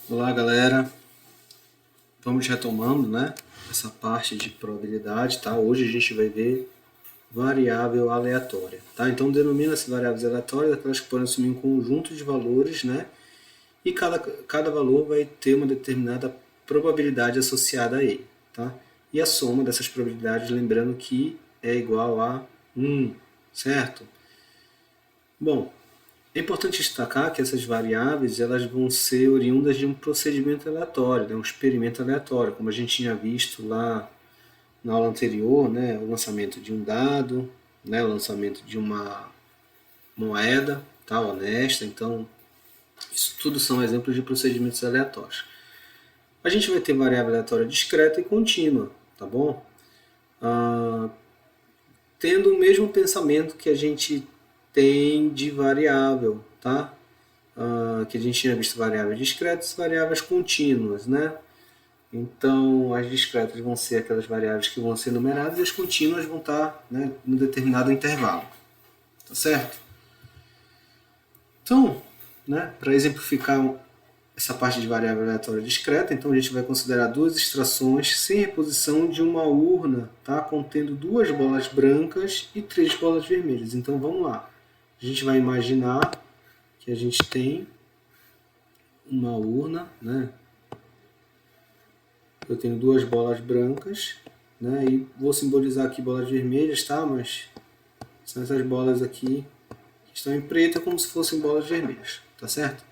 Olá, galera. Vamos retomando, né, essa parte de probabilidade, tá? Hoje a gente vai ver variável aleatória, tá? Então denomina-se variáveis aleatórias aquelas que podem assumir um conjunto de valores, né? E cada valor vai ter uma determinada probabilidade associada a ele, tá? E a soma dessas probabilidades, lembrando que é igual a 1, certo? Bom, é importante destacar que essas variáveis elas vão ser oriundas de um procedimento aleatório, né, um experimento aleatório, como a gente tinha visto lá na aula anterior, né, o lançamento de um dado, né, o lançamento de uma moeda, tá, honesta. Então, isso tudo são exemplos de procedimentos aleatórios. A gente vai ter variável aleatória discreta e contínua, tá bom? Tendo o mesmo pensamento que a gente tem de variável, tá? Que a gente tinha visto variáveis discretas e variáveis contínuas, né? Então, as discretas vão ser aquelas variáveis que vão ser numeradas e as contínuas vão estar, né, em um determinado intervalo, tá certo? Então, né, para exemplificar essa parte de variável aleatória discreta, então a gente vai considerar duas extrações sem reposição de uma urna, tá, contendo 2 bolas brancas e 3 bolas vermelhas. Então, vamos lá. A gente vai imaginar que a gente tem uma urna, né? Eu tenho 2 bolas brancas, né? E vou simbolizar aqui bolas vermelhas, tá? Mas são essas bolas aqui que estão em preto, como se fossem bolas vermelhas, tá certo?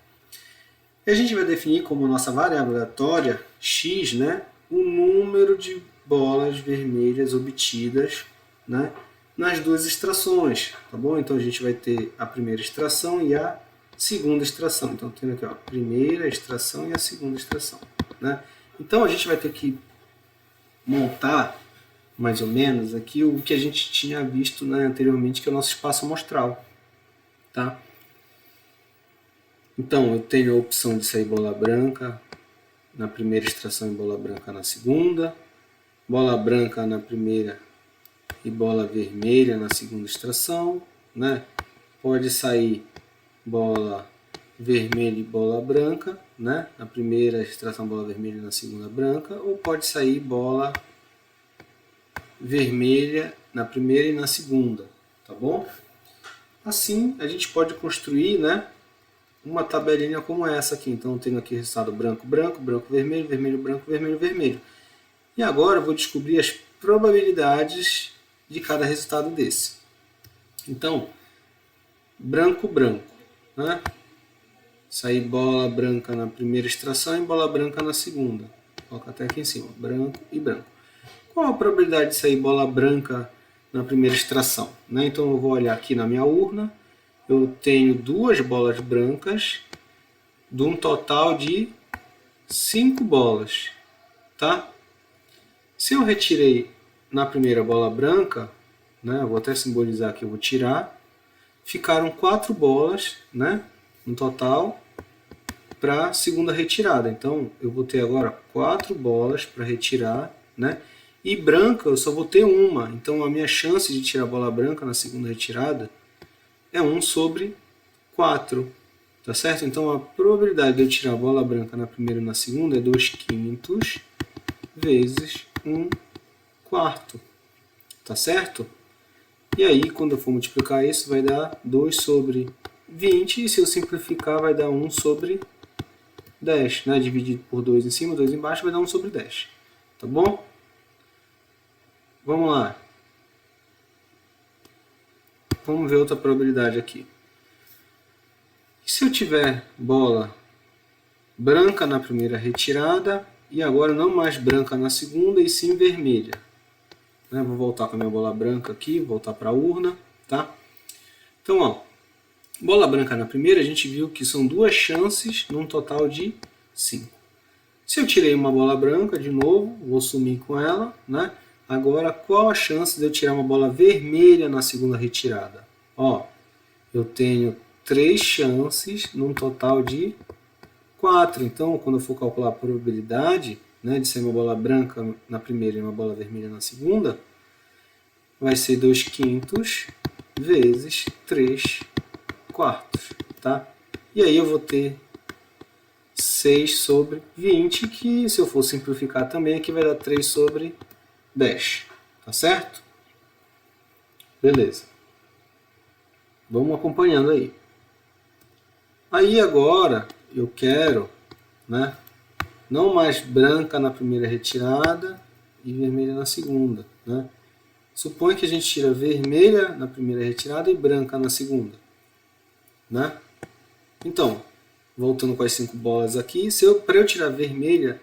E a gente vai definir como nossa variável aleatória x, né? O número de bolas vermelhas obtidas, né, nas duas extrações, tá bom? Então a gente vai ter a primeira extração e a segunda extração. Então tendo aqui, ó, a primeira extração e a segunda extração, né? Então a gente vai ter que montar mais ou menos aqui o que a gente tinha visto, né, anteriormente, que é o nosso espaço amostral, tá? Então eu tenho a opção de sair bola branca na primeira extração e bola branca na segunda, bola branca na primeira e bola vermelha na segunda extração, né? Pode sair bola vermelha e bola branca, né? Na primeira extração bola vermelha e na segunda branca, ou pode sair bola vermelha na primeira e na segunda, tá bom? Assim a gente pode construir, né, uma tabelinha como essa aqui. Então eu tenho aqui o resultado branco, branco, branco, vermelho, vermelho, branco, vermelho, vermelho. E agora eu vou descobrir as probabilidades de cada resultado desse. Então, branco, branco, né? Sair bola branca na primeira extração e bola branca na segunda. Coloca até aqui em cima, branco e branco. Qual a probabilidade de sair bola branca na primeira extração, né? Então eu vou olhar aqui na minha urna, eu tenho 2 bolas brancas, de um total de 5 bolas, tá? Se eu retirei na primeira bola branca, né, eu vou até simbolizar que eu vou tirar, ficaram 4 bolas, né, no total, para a segunda retirada. Então eu vou ter agora 4 bolas para retirar, né? E branca eu só vou ter uma. Então a minha chance de tirar a bola branca na segunda retirada é 1 sobre 4. Tá certo? Então a probabilidade de eu tirar a bola branca na primeira e na segunda é 2/5 vezes 1/4. Tá certo? E aí, quando eu for multiplicar isso, vai dar 2 sobre 20. E se eu simplificar, vai dar 1 sobre 10. Né? Dividido por 2 em cima, 2 embaixo, vai dar 1 sobre 10. Tá bom? Vamos lá. Vamos ver outra probabilidade aqui. E se eu tiver bola branca na primeira retirada e agora não mais branca na segunda e sim vermelha? Né? Vou voltar com a minha bola branca aqui, voltar para a urna, tá? Então, ó, bola branca na primeira, a gente viu que são 2 chances num total de 5. Se eu tirei uma bola branca, de novo, vou sumir com ela, né? Agora, qual a chance de eu tirar uma bola vermelha na segunda retirada? Ó, eu tenho 3 chances num total de 4. Então, quando eu for calcular a probabilidade, né, de ser uma bola branca na primeira e uma bola vermelha na segunda, vai ser 2/5 vezes 3/4. Tá? E aí eu vou ter 6 sobre 20, que se eu for simplificar também, aqui vai dar 3 sobre 10. Tá certo? Beleza. Vamos acompanhando aí. Aí agora eu quero, né, não mais branca na primeira retirada e vermelha na segunda, né? Suponha que a gente tira vermelha na primeira retirada e branca na segunda, né? Então, voltando com as 5 bolas aqui, para eu tirar vermelha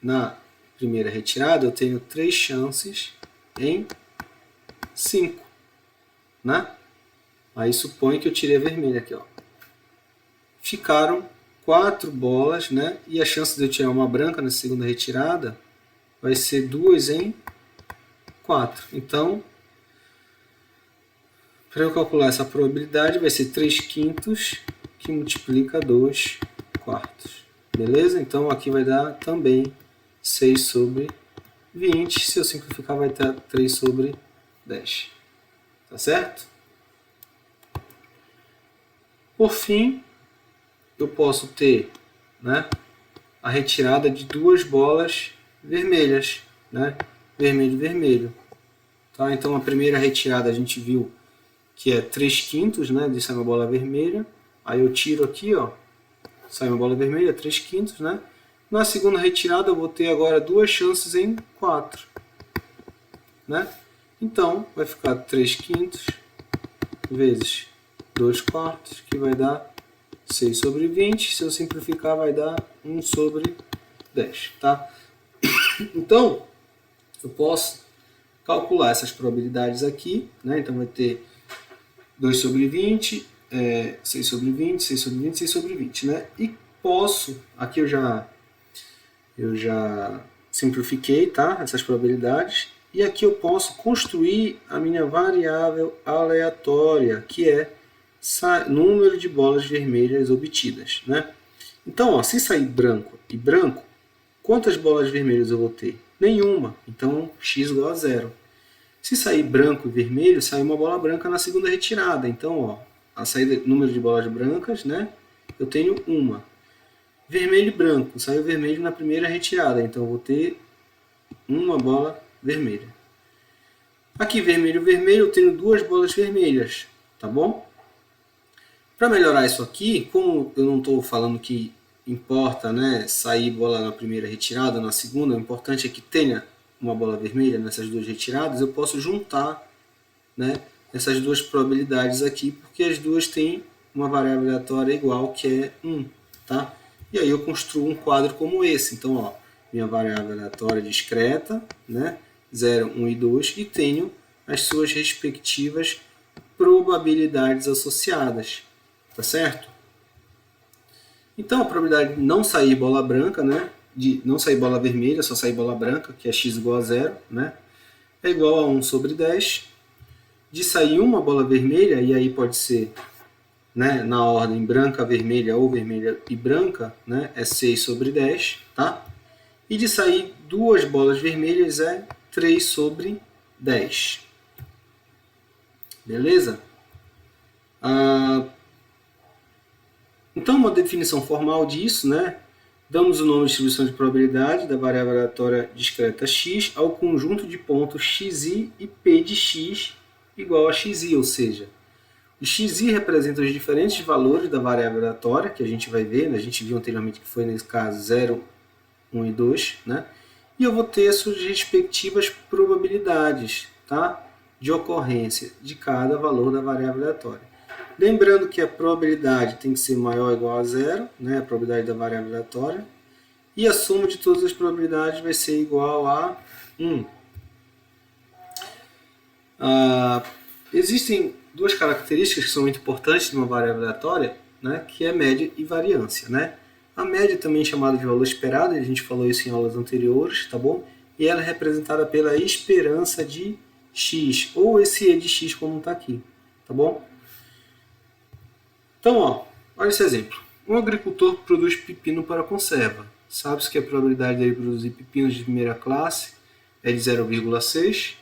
na primeira retirada, eu tenho 3 chances em 5, né? Aí supõe que eu tirei a vermelha aqui, ó. Ficaram 4 bolas, né? E a chance de eu tirar uma branca na segunda retirada vai ser 2 em 4. Então, para eu calcular essa probabilidade, vai ser 3 quintos que multiplica 2 quartos. Beleza? Então, aqui vai dar também 6 sobre 20. Se eu simplificar, vai dar 3 sobre 10. Tá certo? Por fim, eu posso ter, né, a retirada de 2 bolas vermelhas, né? Vermelho, vermelho. Tá? Então, a primeira retirada a gente viu que é 3 quintos, né, de sair uma bola vermelha. Aí eu tiro aqui, ó, sai uma bola vermelha, 3 quintos, né? Na segunda retirada eu vou ter agora 2 chances em 4, né? Então, vai ficar 3 quintos vezes 2 quartos, que vai dar 6 sobre 20. Se eu simplificar, vai dar 1 sobre 10, tá? Então, eu posso calcular essas probabilidades aqui, né? Então, vai ter 2 sobre 20, 6 sobre 20, 6 sobre 20, 6 sobre 20, né? E posso, aqui eu já simplifiquei, tá? Essas probabilidades. E aqui eu posso construir a minha variável aleatória, que é número de bolas vermelhas obtidas, né? Então, ó, se sair branco e branco, quantas bolas vermelhas eu vou ter? Nenhuma. Então, x igual a 0. Se sair branco e vermelho, sai uma bola branca na segunda retirada. Então, ó, a saída, número de bolas brancas, né? Eu tenho uma. Vermelho e branco, saiu vermelho na primeira retirada. Então, eu vou ter uma bola vermelha. Aqui, vermelho e vermelho, eu tenho 2 bolas vermelhas, tá bom? Para melhorar isso aqui, como eu não estou falando que importa, né, sair bola na primeira retirada, na segunda, o importante é que tenha uma bola vermelha nessas 2 retiradas, eu posso juntar, né, essas 2 probabilidades aqui, porque as duas têm uma variável aleatória igual, que é 1, tá? E aí eu construo um quadro como esse. Então, ó, minha variável aleatória discreta, né, 0, 1 e 2, e tenho as suas respectivas probabilidades associadas, tá certo? Então, a probabilidade de não sair bola branca, né, de não sair bola vermelha, só sair bola branca, que é x igual a 0, né, é igual a 1 sobre 10. De sair uma bola vermelha, e aí pode ser, né, na ordem branca, vermelha ou vermelha e branca, né, é 6 sobre 10, tá? E de sair 2 bolas vermelhas é 3 sobre 10. Beleza? Então, uma definição formal disso, né? Damos o nome de distribuição de probabilidade da variável aleatória discreta x ao conjunto de pontos xi e p de x igual a xi, ou seja, o xi representa os diferentes valores da variável aleatória, que a gente vai ver, né? A gente viu anteriormente que foi nesse caso 0, 1 e 2, né? E eu vou ter as suas respectivas probabilidades, tá? De ocorrência de cada valor da variável aleatória. Lembrando que a probabilidade tem que ser maior ou igual a 0, né? A probabilidade da variável aleatória. E a soma de todas as probabilidades vai ser igual a 1. Existem 2 características que são muito importantes de uma variável aleatória, né? Que é média e variância, né? A média também é chamada de valor esperado, a gente falou isso em aulas anteriores, tá bom? E ela é representada pela esperança de x, ou esse e de x como está aqui, tá bom? Então, ó, olha esse exemplo. Um agricultor produz pepino para conserva. Sabe-se que a probabilidade dele produzir pepinos de primeira classe é de 0,6,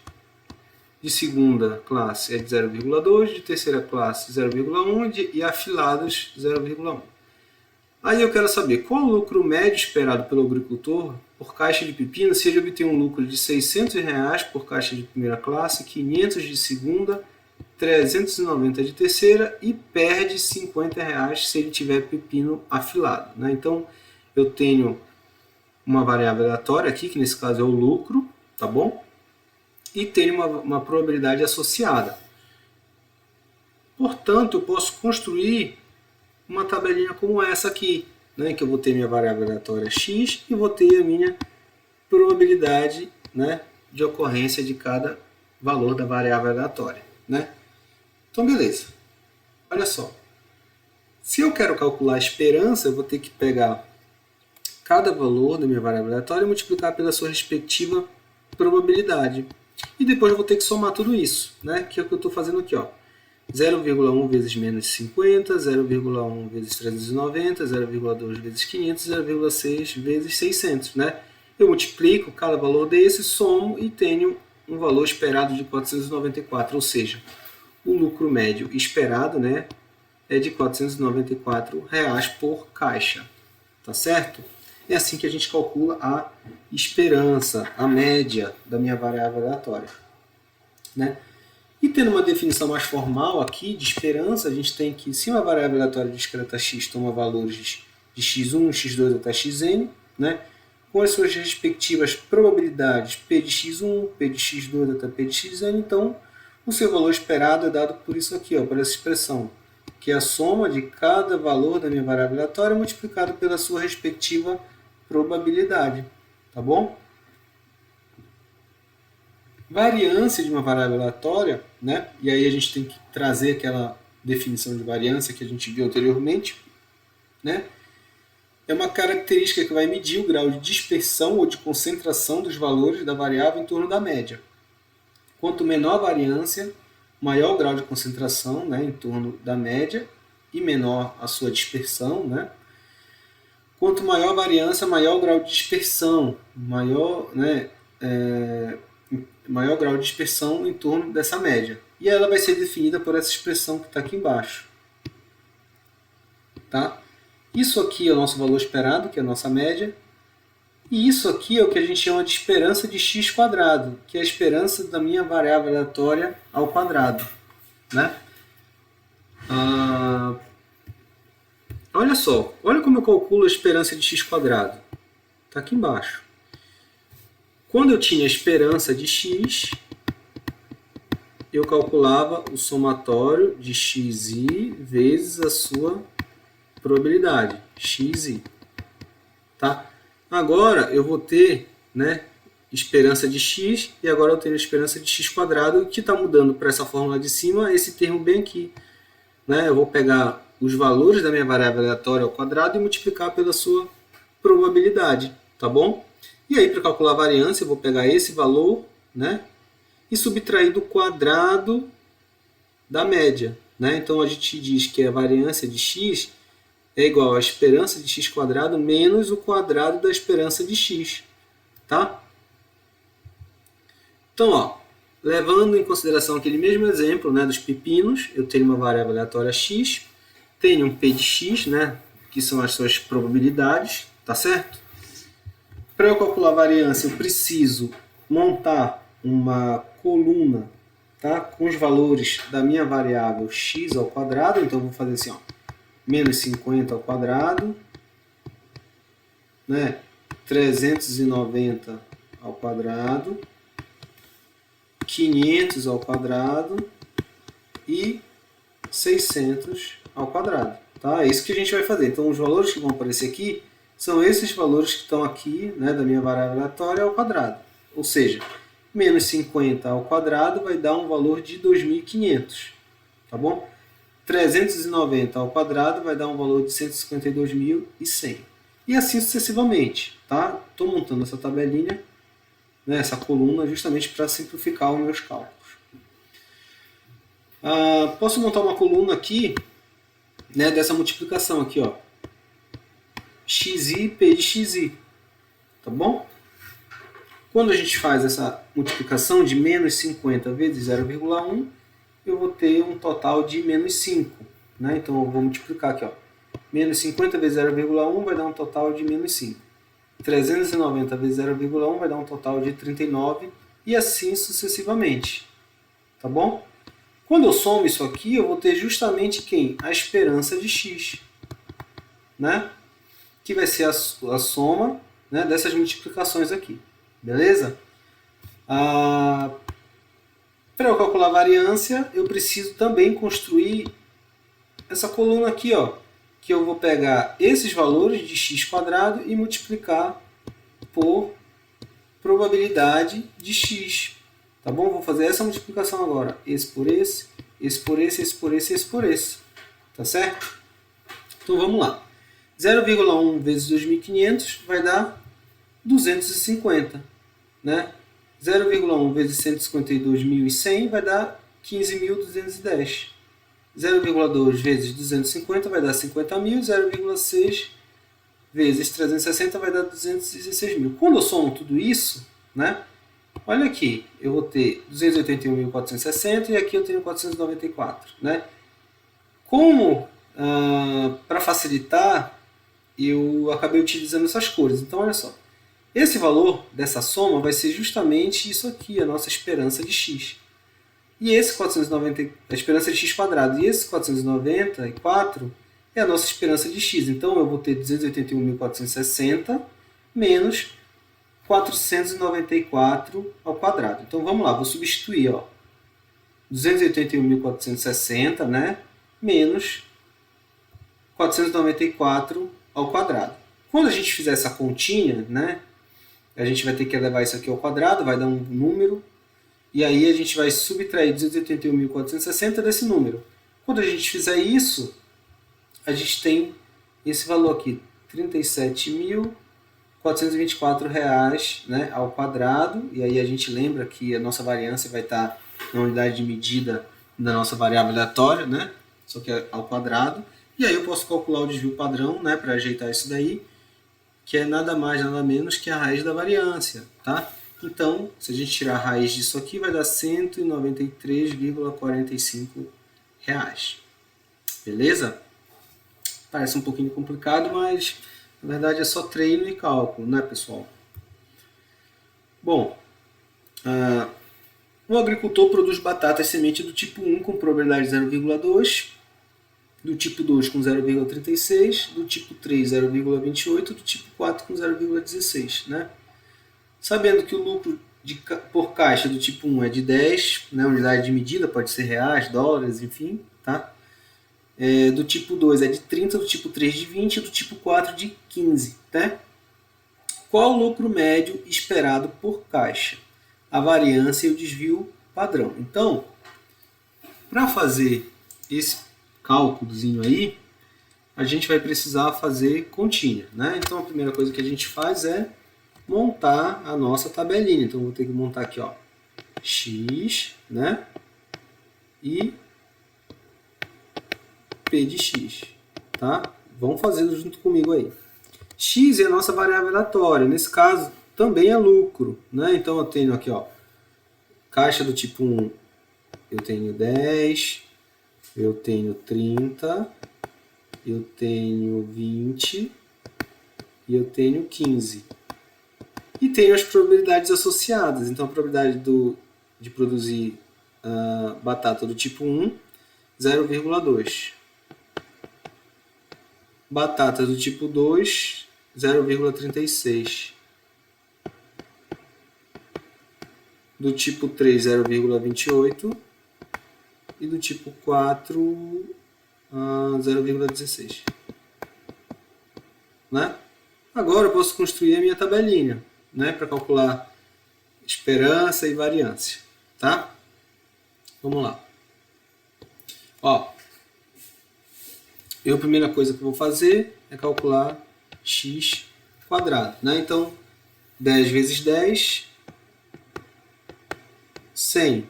de segunda classe é de 0,2, de terceira classe 0,1 e afilados 0,1. Aí eu quero saber qual o lucro médio esperado pelo agricultor por caixa de pepino se ele obter um lucro de R$ 600 por caixa de primeira classe, 500 de segunda, 390 de terceira e perde R$ 50 se ele tiver pepino afilado. Né? Então, eu tenho uma variável aleatória aqui, que nesse caso é o lucro, tá bom? E tenho uma probabilidade associada. Portanto, eu posso construir uma tabelinha como essa aqui, né, que eu vou ter minha variável aleatória x e vou ter a minha probabilidade, né, de ocorrência de cada valor da variável aleatória. Né? Então, beleza. Olha só. Se eu quero calcular a esperança, eu vou ter que pegar cada valor da minha variável aleatória e multiplicar pela sua respectiva probabilidade. E depois eu vou ter que somar tudo isso, né, que é o que eu estou fazendo aqui. Ó. 0,1 vezes menos 50, 0,1 vezes 390, 0,2 vezes 500, 0,6 vezes 600. Né? Eu multiplico cada valor desse, somo e tenho um valor esperado de 494, ou seja, o lucro médio esperado, né, é de R$ 494 por caixa. Tá certo? É assim que a gente calcula a esperança, a média da minha variável aleatória. Né? E tendo uma definição mais formal aqui de esperança, a gente tem que, se uma variável aleatória discreta x toma valores de x1, x2 até xn, né, com as suas respectivas probabilidades p de x1, p de x2 até p de xn, então o seu valor esperado é dado por isso aqui, ó, por essa expressão, que é a soma de cada valor da minha variável aleatória multiplicado pela sua respectiva probabilidade. Tá bom? Variância de uma variável aleatória, né? E aí a gente tem que trazer aquela definição de variância que a gente viu anteriormente, né? É uma característica que vai medir o grau de dispersão ou de concentração dos valores da variável em torno da média. Quanto menor a variância, maior o grau de concentração, né, em torno da média e menor a sua dispersão. Né? Quanto maior a variância, maior o grau de dispersão, maior grau de dispersão em torno dessa média. E ela vai ser definida por essa expressão que está aqui embaixo. Tá? Isso aqui é o nosso valor esperado, que é a nossa média. E isso aqui é o que a gente chama de esperança de x², que é a esperança da minha variável aleatória ao quadrado. Né? Olha só, olha como eu calculo a esperança de x². Está aqui embaixo. Quando eu tinha a esperança de x, eu calculava o somatório de xi vezes a sua probabilidade, xi. Tá? Agora eu vou ter, né, esperança de x e agora eu tenho esperança de x². O que está mudando para essa fórmula de cima é esse termo bem aqui. Né? Eu vou pegar os valores da minha variável aleatória ao quadrado e multiplicar pela sua probabilidade. Tá bom? E aí, para calcular a variância, eu vou pegar esse valor, né, e subtrair do quadrado da média. Né? Então, a gente diz que a variância de x é igual a esperança de x² menos o quadrado da esperança de x. Tá? Então, ó, levando em consideração aquele mesmo exemplo, né, dos pepinos, eu tenho uma variável aleatória x, tenho um p de x, né, que são as suas probabilidades, tá certo? Para eu calcular a variância, eu preciso montar uma coluna, tá, com os valores da minha variável x ao quadrado. Então, eu vou fazer assim, ó, menos 50 ao quadrado, né, 390 ao quadrado, 500 ao quadrado e 600 ao quadrado. Tá? É isso que a gente vai fazer. Então, os valores que vão aparecer aqui são esses valores que estão aqui, né, da minha variável aleatória ao quadrado. Ou seja, menos 50 ao quadrado vai dar um valor de 2.500. Tá bom? 390 ao quadrado vai dar um valor de 152.100. E assim sucessivamente. Tá? Estou montando essa tabelinha, né, essa coluna, justamente para simplificar os meus cálculos. Posso montar uma coluna aqui, né, dessa multiplicação aqui, ó, xi, p de xi, tá bom? Quando a gente faz essa multiplicação de menos 50 vezes 0,1, eu vou ter um total de menos 5. Né? Então, eu vou multiplicar aqui, ó, Menos 50 vezes 0,1 vai dar um total de menos 5. 390 vezes 0,1 vai dar um total de 39 e assim sucessivamente. Tá bom? Quando eu somo isso aqui, eu vou ter justamente quem? A esperança de x. Né? Que vai ser a soma, né, dessas multiplicações aqui. Beleza? Para eu calcular a variância, eu preciso também construir essa coluna aqui, ó, que eu vou pegar esses valores de x² e multiplicar por probabilidade de x. Tá bom? Vou fazer essa multiplicação agora. Esse por esse, esse por esse, esse por esse, esse por esse. Tá certo? Então vamos lá. 0,1 vezes 2.500 vai dar 250. Né? 0,1 vezes 152.100 vai dar 15.210. 0,2 vezes 250 vai dar 50.000. 0,6 vezes 360 vai dar 216.000. Quando eu somo tudo isso, né? Olha aqui, eu vou ter 281.460 e aqui eu tenho 494. Né? Como, para facilitar, eu acabei utilizando essas cores. Então, olha só. Esse valor dessa soma vai ser justamente isso aqui, a nossa esperança de x. E esse 490, a esperança de x². E esse 494 é a nossa esperança de x. Então, eu vou ter 281.460 menos 494 ao quadrado. Então, vamos lá, vou substituir. Ó, 281.460, né, menos 494 ao quadrado. Quando a gente fizer essa continha, né, a gente vai ter que levar isso aqui ao quadrado, vai dar um número, e aí a gente vai subtrair 281.460 desse número. Quando a gente fizer isso, a gente tem esse valor aqui, R$ 37.424, né, ao quadrado, e aí a gente lembra que a nossa variância vai estar na unidade de medida da nossa variável aleatória, né, só que é ao quadrado, e aí eu posso calcular o desvio padrão, né, para ajeitar isso daí, que é nada mais, nada menos que a raiz da variância, tá? Então, se a gente tirar a raiz disso aqui, vai dar R$ 193,45. Beleza? Parece um pouquinho complicado, mas na verdade é só treino e cálculo, né, pessoal? Bom, o agricultor produz batatas semente do tipo 1 com probabilidade 0,2, do tipo 2 com 0,36, do tipo 3 0,28, do tipo 4 com 0,16. Né? Sabendo que o lucro por caixa do tipo 1 é de 10, né, unidade de medida, pode ser reais, dólares, enfim, tá? Do tipo 2 é de 30, do tipo 3 de 20 e do tipo 4 de 15. Tá? Qual o lucro médio esperado por caixa? A variância e o desvio padrão. Então, para fazer esse cálculozinho aí, a gente vai precisar fazer continha. Né? Então, a primeira coisa que a gente faz é montar a nossa tabelinha. Então, vou ter que montar aqui, ó, x, né? E P de x, tá? Vamos fazendo junto comigo aí. X é a nossa variável aleatória. Nesse caso, também é lucro, né? Então, eu tenho aqui, ó, caixa do tipo 1, eu tenho 10, eu tenho 30, eu tenho 20 e eu tenho 15. E tenho as probabilidades associadas. Então, a probabilidade de produzir batata do tipo 1, 0,2. Batata do tipo 2, 0,36. Do tipo 3, 0,28. E do tipo 4, 0,16. Né? Agora eu posso construir a minha tabelinha, né, para calcular esperança e variância. Tá? Vamos lá. Ó, a primeira coisa que eu vou fazer é calcular x². Né? Então, 10 vezes 10, 100.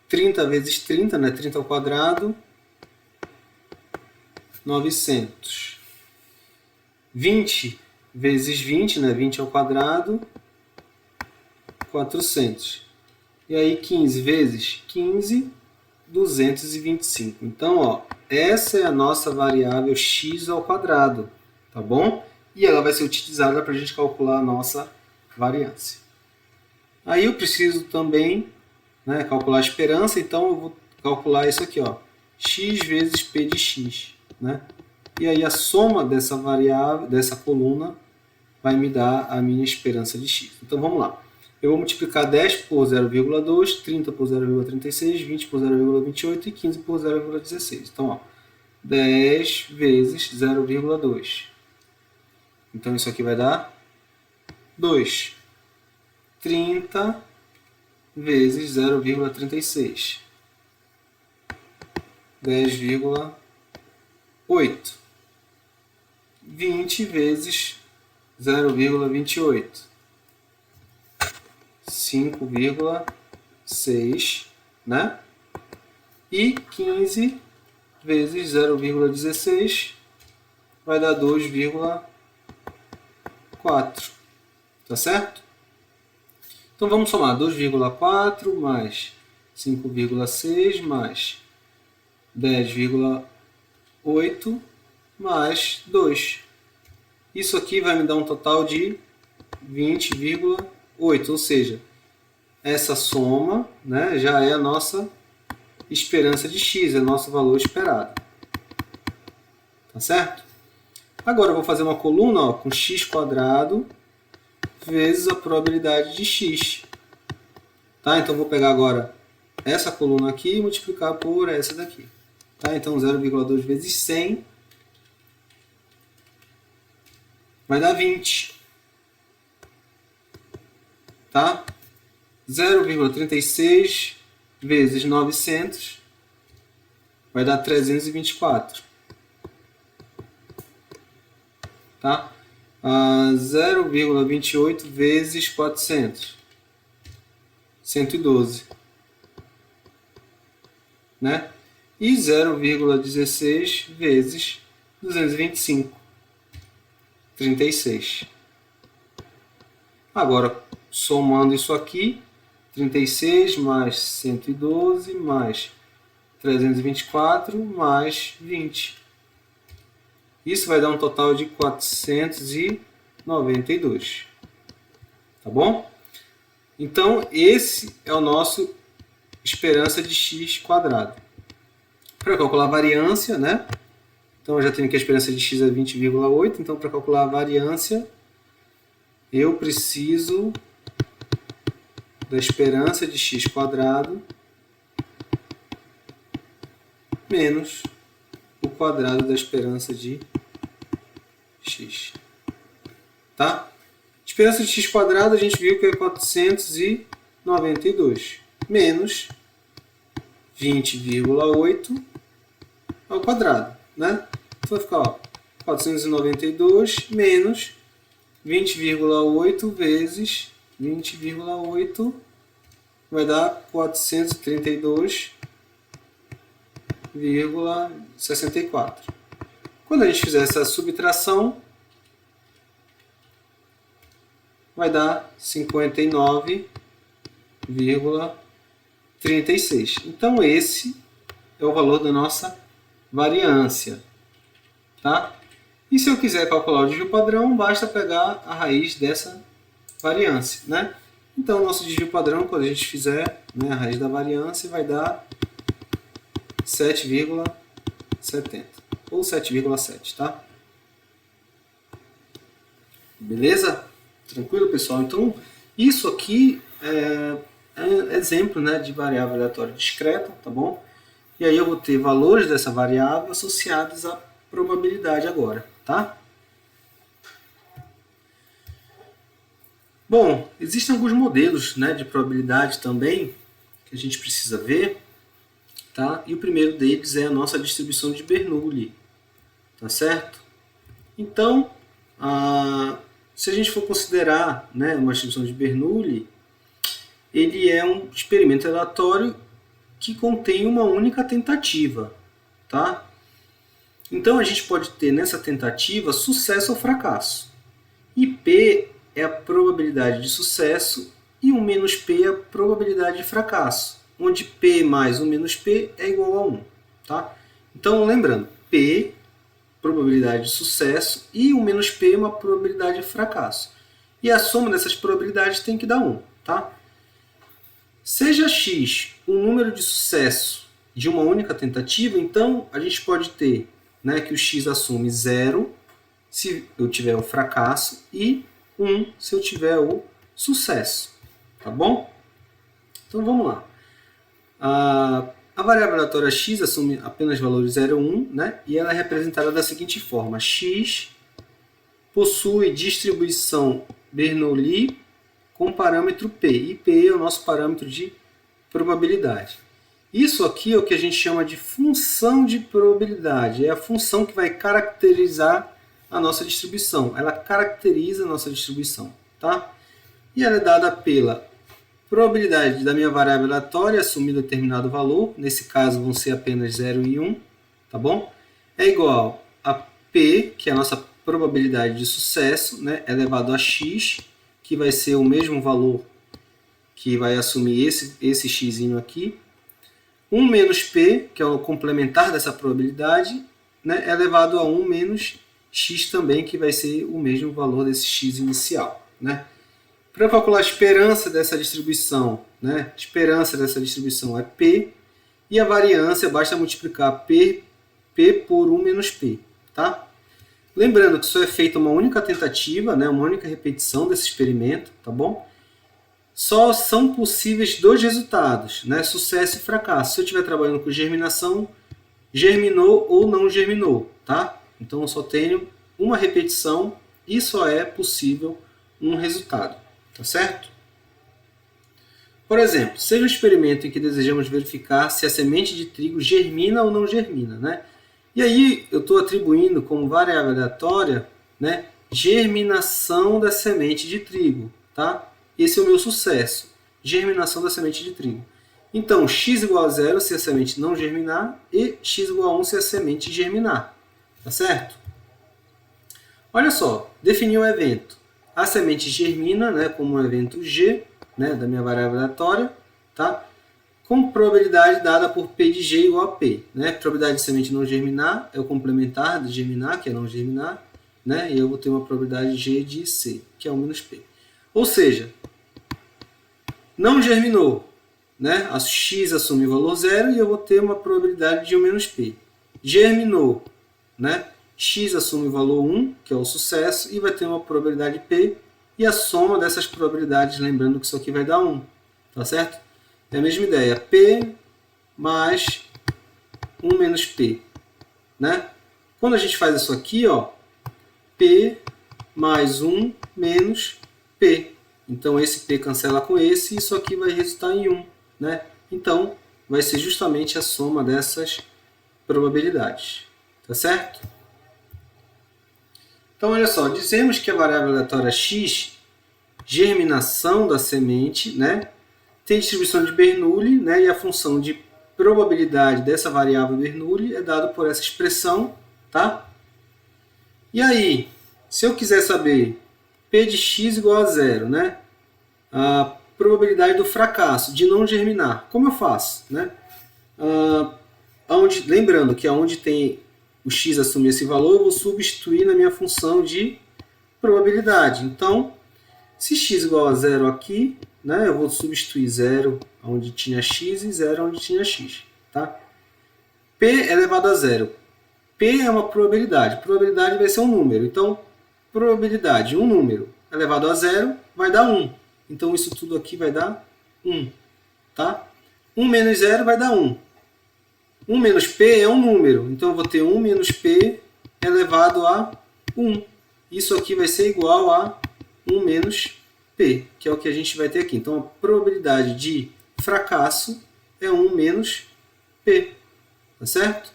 30 vezes 30, né? 30 ao quadrado, 900. 20 vezes 20, né? 20 ao quadrado, 400. E aí 15 vezes 15, 225. Então, ó, essa é a nossa variável x ao quadrado, tá bom? E ela vai ser utilizada para a gente calcular a nossa variância. Aí eu preciso também, né, calcular a esperança, então eu vou calcular isso aqui, ó, x vezes p de x, né? E aí a soma dessa variável, dessa coluna, vai me dar a minha esperança de x. Então vamos lá. Eu vou multiplicar 10 por 0,2, 30 por 0,36, 20 por 0,28 e 15 por 0,16. Então, ó, 10 vezes 0,2. Então isso aqui vai dar 2. 30 vezes 0,36. 10,8. 20 vezes 0,28. 5,6, né? E 15 vezes 0,16 vai dar 2,4. Tá certo? Então vamos somar 2,4 mais 5,6 mais 10,8 mais 2. Isso aqui vai me dar um total de 20,8, ou seja, essa soma, né, já é a nossa esperança de x, é o nosso valor esperado. Tá certo? Agora eu vou fazer uma coluna, ó, com x² vezes a probabilidade de x. Tá? Então vou pegar agora essa coluna aqui e multiplicar por essa daqui. Tá? Então 0,2 vezes 100 vai dar 20. Tá? 0,36 vezes 900 vai dar 324. Tá? 0,28 vezes 400. 112. Né? E 0,16 vezes 225. 36. Agora, somando isso aqui, 36 mais 112 mais 324 mais 20. Isso vai dar um total de 492. Tá bom? Então, esse é o nosso esperança de x². Para calcular a variância, né? Então, eu já tenho que a esperança de x é 20,8. Então, para calcular a variância, eu preciso da esperança de x² menos o quadrado da esperança de x. Tá? Esperança de x² a gente viu que é 492 menos 20,8 ao quadrado, né? Então vai ficar, ó, 492 menos 20,8 vezes 20,8 vai dar 432,64. Quando a gente fizer essa subtração, vai dar 59,36. Então esse é o valor da nossa variância. Tá? E se eu quiser calcular o desvio padrão, basta pegar a raiz dessa variância. Né? Então o nosso desvio padrão, quando a gente fizer, né, a raiz da variância, vai dar 7,70 ou 7,7. Tá? Beleza? Tranquilo, pessoal? Então, isso aqui é exemplo, né, de variável aleatória discreta, tá bom? E aí eu vou ter valores dessa variável associados à probabilidade agora, tá? Bom, existem alguns modelos, né, de probabilidade também que a gente precisa ver, tá? E o primeiro deles é a nossa distribuição de Bernoulli, tá certo? Então, se a gente for considerar, né, uma distribuição de Bernoulli, ele é um experimento aleatório que contém uma única tentativa. Tá? Então a gente pode ter nessa tentativa sucesso ou fracasso. E P é a probabilidade de sucesso e 1 menos P é a probabilidade de fracasso. onde P mais 1 menos P é igual a 1. Tá? Então, lembrando, P, probabilidade de sucesso, e 1 menos P é uma probabilidade de fracasso. E a soma dessas probabilidades tem que dar 1. Tá? Seja x um número de sucesso de uma única tentativa, então a gente pode ter, né, que o x assume 0 se eu tiver o fracasso e 1 se eu tiver o sucesso. Tá bom? Então vamos lá. A variável aleatória x assume apenas valores 0 e 1, né, e ela é representada da seguinte forma. X possui distribuição Bernoulli com parâmetro P. E P é o nosso parâmetro de probabilidade. Isso aqui é o que a gente chama de função de probabilidade. É a função que vai caracterizar a nossa distribuição. Ela caracteriza a nossa distribuição. Tá? E ela é dada pela probabilidade da minha variável aleatória assumir determinado valor. Nesse caso vão ser apenas 0 e 1. Tá bom? É igual a P, que é a nossa probabilidade de sucesso, né, elevado a x, que vai ser o mesmo valor que vai assumir esse x aqui. 1 menos P, que é o complementar dessa probabilidade, né, elevado a 1 menos x também, que vai ser o mesmo valor desse x inicial. Né? Para calcular a esperança dessa distribuição, né, é P, e a variância basta multiplicar P por 1 menos P. Tá? Lembrando que isso é feito uma única tentativa, né, uma única repetição desse experimento, tá bom? Só são possíveis dois resultados, né, sucesso e fracasso. Se eu estiver trabalhando com germinação, germinou ou não germinou, tá? Então eu só tenho uma repetição e só é possível um resultado, tá certo? Por exemplo, seja um experimento em que desejamos verificar se a semente de trigo germina ou não germina, né? E aí eu estou atribuindo como variável aleatória, né, germinação da semente de trigo. Tá? Esse é o meu sucesso, germinação da semente de trigo. Então, x igual a 0 se a semente não germinar e x igual a 1 se a semente germinar. Tá certo? Olha só, defini o evento. A semente germina, né, como um evento G, né, da minha variável aleatória, tá? Com probabilidade dada por P de G igual a P. Né? Probabilidade de semente não germinar é o complementar de germinar, que é não germinar, né? E eu vou ter uma probabilidade G de C, que é 1 menos P. Ou seja, não germinou, né? A X assume o valor 0 e eu vou ter uma probabilidade de 1 menos P. Germinou, né? X assume o valor 1, que é o sucesso, e vai ter uma probabilidade P, e a soma dessas probabilidades, lembrando que isso aqui vai dar 1. Tá certo? É a mesma ideia, P mais 1 menos P. Né? Quando a gente faz isso aqui, ó, P mais 1 menos P. Então, esse P cancela com esse e isso aqui vai resultar em 1. Né? Então, vai ser justamente a soma dessas probabilidades. Tá certo? Então, olha só, dizemos que a variável aleatória x, germinação da semente, né, tem distribuição de Bernoulli, né, e a função de probabilidade dessa variável Bernoulli é dada por essa expressão. Tá? E aí, se eu quiser saber P de x igual a 0, né, a probabilidade do fracasso, de não germinar, como eu faço? Né? Lembrando que aonde tem o x assumir esse valor, eu vou substituir na minha função de probabilidade. Então, se x igual a 0 aqui, né, eu vou substituir 0 onde tinha x e 0 onde tinha x. Tá? P elevado a 0. P é uma probabilidade. Probabilidade vai ser um número. Então, probabilidade, um número elevado a 0 vai dar 1. Então, isso tudo aqui vai dar 1. Tá? 1 menos 0 vai dar 1. 1 menos P é um número. Então, eu vou ter 1 menos P elevado a 1. Isso aqui vai ser igual a 1 menos P, que é o que a gente vai ter aqui. Então, a probabilidade de fracasso é 1 menos P. Tá certo?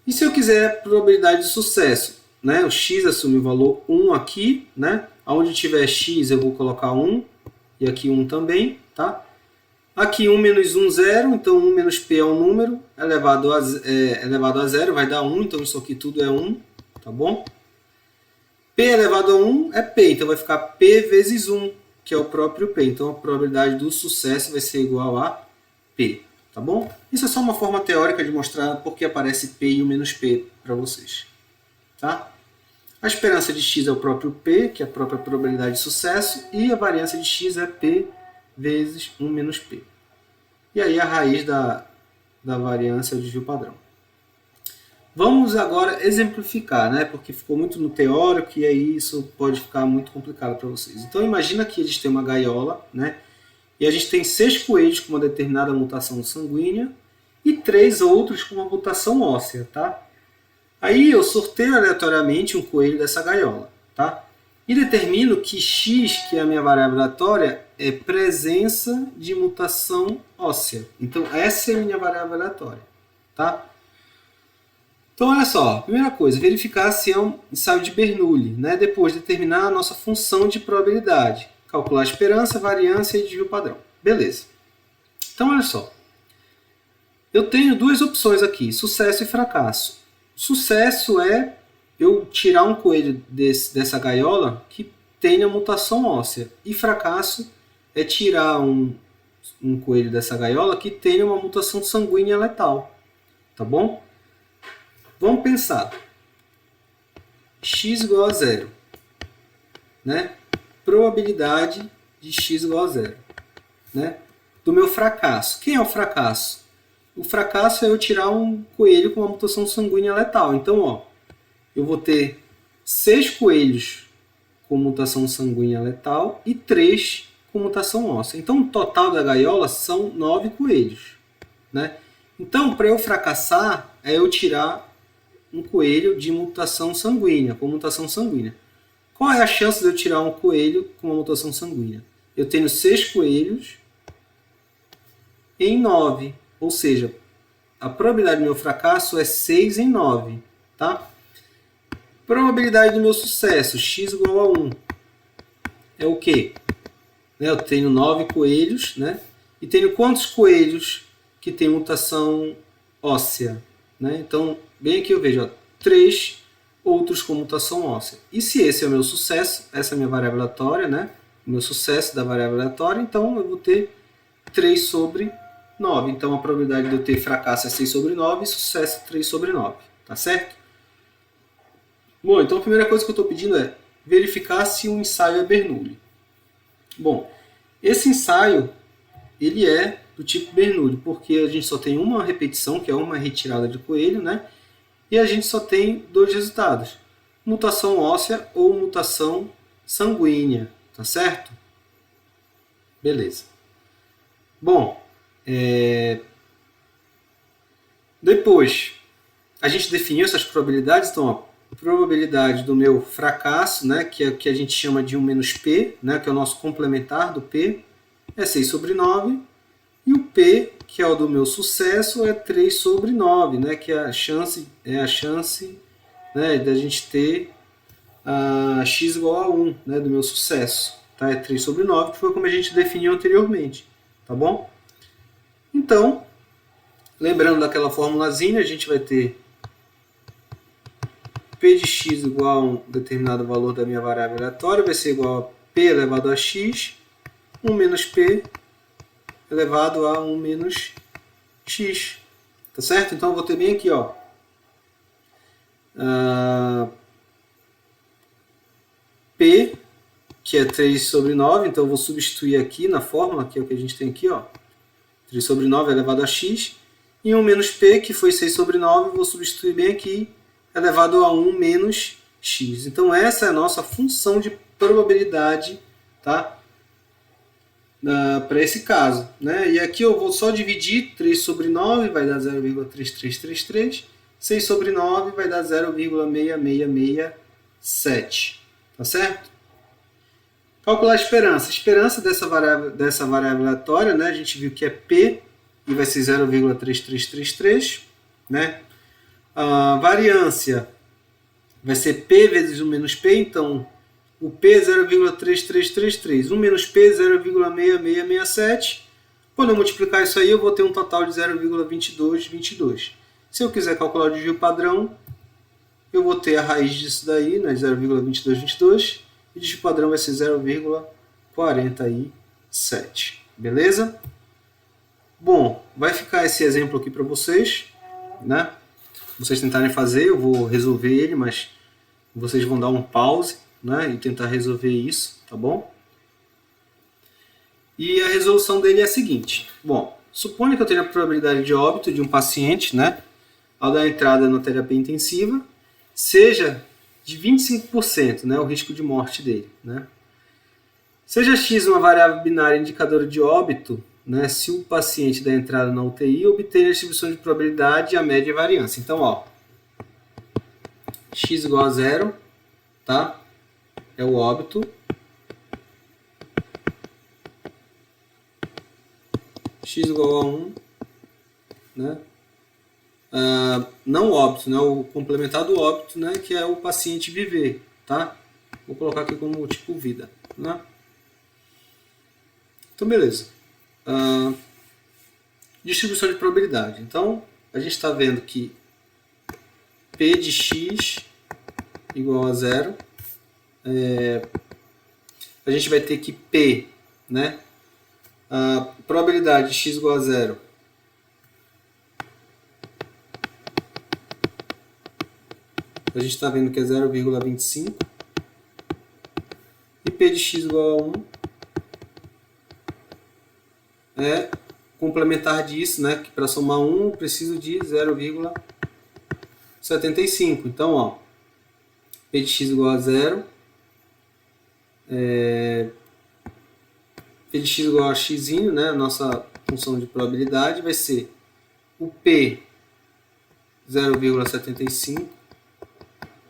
E se eu quiser probabilidade de sucesso? Né? O x assume o valor 1 aqui. Né? Onde tiver x, eu vou colocar 1. E aqui 1 também. Tá? Aqui 1 menos 1, 0. Então, 1 menos P é um número. Elevado a 0 vai dar 1. Então, isso aqui tudo é 1. Tá bom? P elevado a 1 é P, então vai ficar P vezes 1, que é o próprio P. Então, a probabilidade do sucesso vai ser igual a P, tá bom? Isso é só uma forma teórica de mostrar porque aparece P e o menos P para vocês, tá? A esperança de x é o próprio P, que é a própria probabilidade de sucesso, e a variância de x é P vezes 1 menos P. E aí a raiz da variância é o desvio padrão. Vamos agora exemplificar, né? Porque ficou muito no teórico e aí isso pode ficar muito complicado para vocês. Então imagina que eles têm uma gaiola, né? E a gente tem 6 coelhos com uma determinada mutação sanguínea e 3 outros com uma mutação óssea, tá? Aí eu sorteio aleatoriamente um coelho dessa gaiola, tá? E determino que x, que é a minha variável aleatória, é presença de mutação óssea. Então essa é a minha variável aleatória, tá? Então, olha só, primeira coisa, verificar se é um ensaio de Bernoulli, né? Depois, determinar a nossa função de probabilidade. Calcular a esperança, variância e desvio padrão. Beleza. Então, olha só. Eu tenho duas opções aqui, sucesso e fracasso. Sucesso é eu tirar um coelho dessa gaiola que tenha mutação óssea. E fracasso é tirar um coelho dessa gaiola que tenha uma mutação sanguínea letal. Tá bom? Vamos pensar. X igual a 0. Né? Probabilidade de x igual a 0. Né? Do meu fracasso. Quem é o fracasso? O fracasso é eu tirar um coelho com uma mutação sanguínea letal. Então, ó, eu vou ter 6 coelhos com mutação sanguínea letal e 3 com mutação óssea. Então, o total da gaiola são 9 coelhos. Né? Então, para eu fracassar, é eu tirar um coelho de mutação sanguínea, com mutação sanguínea. Qual é a chance de eu tirar um coelho com uma mutação sanguínea? Eu tenho 6 coelhos em 9. Ou seja, a probabilidade do meu fracasso é 6 em 9. Tá? Probabilidade do meu sucesso, x igual a 1. É o quê? Eu tenho 9 coelhos, né? E tenho quantos coelhos que tem mutação óssea? Né? Então, bem aqui eu vejo, ó, 3 outros com mutação óssea. E se esse é o meu sucesso, essa é a minha variável aleatória, né? O meu sucesso da variável aleatória, então eu vou ter 3 sobre 9. Então a probabilidade de eu ter fracasso é 6 sobre 9 e sucesso é 3 sobre 9. Tá certo? Bom, então a primeira coisa que eu estou pedindo é verificar se o ensaio é Bernoulli. Bom, esse ensaio ele é do tipo Bernoulli, porque a gente só tem uma repetição, que é uma retirada de coelho, né? E a gente só tem 2 resultados, mutação óssea ou mutação sanguínea, tá certo? Beleza. Bom, depois a gente definiu essas probabilidades, então, ó, probabilidade do meu fracasso, né, que é o que a gente chama de 1 menos P, né, que é o nosso complementar do P, é 6 sobre 9, e o P, que é o do meu sucesso, é 3 sobre 9, né, que é a chance né, da gente ter x igual a 1, né, do meu sucesso. Tá? É 3 sobre 9, que foi como a gente definiu anteriormente. Tá bom? Então, lembrando daquela formulazinha, a gente vai ter P de x igual a um determinado valor da minha variável aleatória, vai ser igual a P elevado a x, 1 menos P elevado a 1 menos x. Tá certo? Então eu vou ter bem aqui, ó, P, que é 3 sobre 9, então eu vou substituir aqui na fórmula, que é o que a gente tem aqui, ó, 3 sobre 9 elevado a x, e 1 menos P, que foi 6 sobre 9, eu vou substituir bem aqui, elevado a 1 menos x. Então essa é a nossa função de probabilidade, tá? Para esse caso, né? E aqui eu vou só dividir 3 sobre 9, vai dar 0,3333, 6 sobre 9 vai dar 0,6667, tá certo? Calcular a esperança. A esperança dessa variável aleatória, né? A gente viu que é P, e vai ser 0,3333, né? A variância vai ser P vezes 1 menos P, então o P é 0,3333, 1 menos P é 0,6667. Quando eu multiplicar isso aí, eu vou ter um total de 0,2222. Se eu quiser calcular o desvio padrão, eu vou ter a raiz disso daí, né, 0,2222, e o desvio padrão vai ser 0,42. 47. Beleza? Bom, vai ficar esse exemplo aqui para vocês, né? Vocês tentarem fazer, eu vou resolver ele, mas vocês vão dar um pause, né, e tentar resolver isso, tá bom? E a resolução dele é a seguinte. Bom, suponha que eu tenha a probabilidade de óbito de um paciente, né, ao dar entrada na terapia intensiva, seja de 25%, né, o risco de morte dele, né? Seja x uma variável binária indicadora de óbito, né, se o paciente da entrada na UTI obter a distribuição de probabilidade, a média e a variância. Então, ó, x igual a 0, tá? É o óbito. X igual a 1, né? Não o óbito, né? O complementar do óbito, né? Que é o paciente viver, tá? Vou colocar aqui como tipo vida, né? Então, beleza. Distribuição de probabilidade. Então, a gente está vendo que P de x igual a 0. A gente vai ter que P, né? A probabilidade de x igual a 0 a gente está vendo que é 0,25 e P de x igual a 1 é complementar disso, né? Que para somar 1 eu preciso de 0,75. Então, ó, P de x igual a 0, P de x igual a x, né? A nossa função de probabilidade vai ser o P 0,75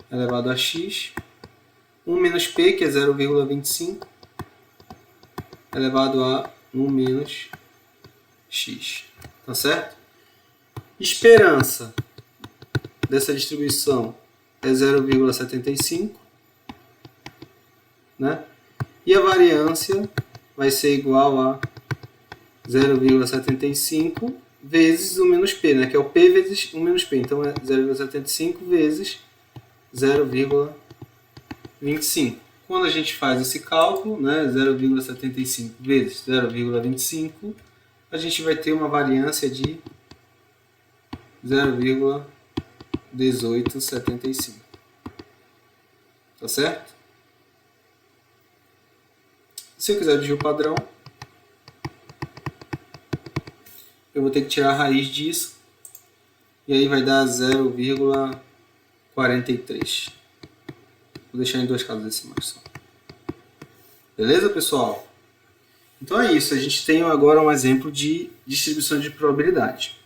elevado a x, 1 menos P, que é 0,25, elevado a 1 menos x. Tá certo? Esperança dessa distribuição é 0,75, né? E a variância vai ser igual a 0,75 vezes o menos P, né? Que é o P vezes 1 menos P. Então é 0,75 vezes 0,25. Quando a gente faz esse cálculo, né, 0,75 vezes 0,25, a gente vai ter uma variância de 0,1875. Tá certo? Se eu quiser dividir o padrão, eu vou ter que tirar a raiz disso, e aí vai dar 0,43. Vou deixar em 2 casas decimais só. Beleza, pessoal? Então é isso, a gente tem agora um exemplo de distribuição de probabilidade.